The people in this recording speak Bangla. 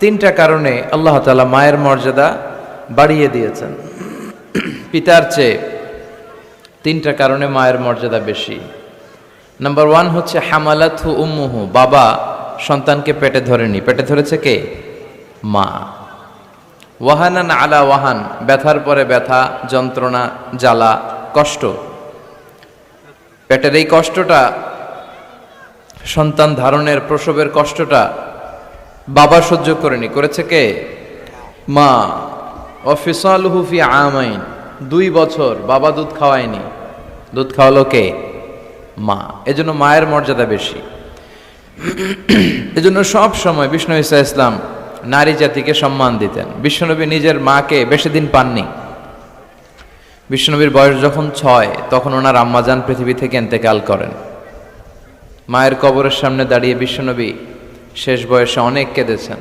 তিনটা কারণে আল্লাহ তাআলা মায়ের মর্যাদা বাড়িয়ে দিয়েছেন পিতার চেয়ে। তিনটা কারণে মায়ের মর্যাদা বেশি। নাম্বার 1 হচ্ছে হামালাতহু উম্মুহু, বাবা সন্তানকে পেটে ধরেনি, পেটে ধরেছে কে? মা। ওয়াহানান আলা ওয়াহান, ব্যথার পরে ব্যথা, যন্ত্রণা, জ্বালা, কষ্ট। পেটের এই কষ্টটা, সন্তান ধারণের প্রসবের কষ্টটা বাবা সহ্য করেনি, করেছে কে? মা। ওয়াফিসালুহু ফি আমাইন, 2 বছর বাবা দুধ খাওয়ায়নি, দুধ খাওয়ালো কে? মা। এজন্য মায়ের মর্যাদা বেশি। এজন্য সব সময় বিষ্ণু ঈসা ইসলাম নারী জাতিকে সম্মান দিতেন। বিশ্বনবী নিজের মাকে বেশি দিন পাননি। বিশ্বনবীর বয়স যখন 6 তখন ওনার আম্মাজান পৃথিবী থেকে ইন্তেকাল করেন। মায়ের কবরের সামনে দাঁড়িয়ে বিশ্বনবী শেষ বয়সে অনেক কেঁদেছেন।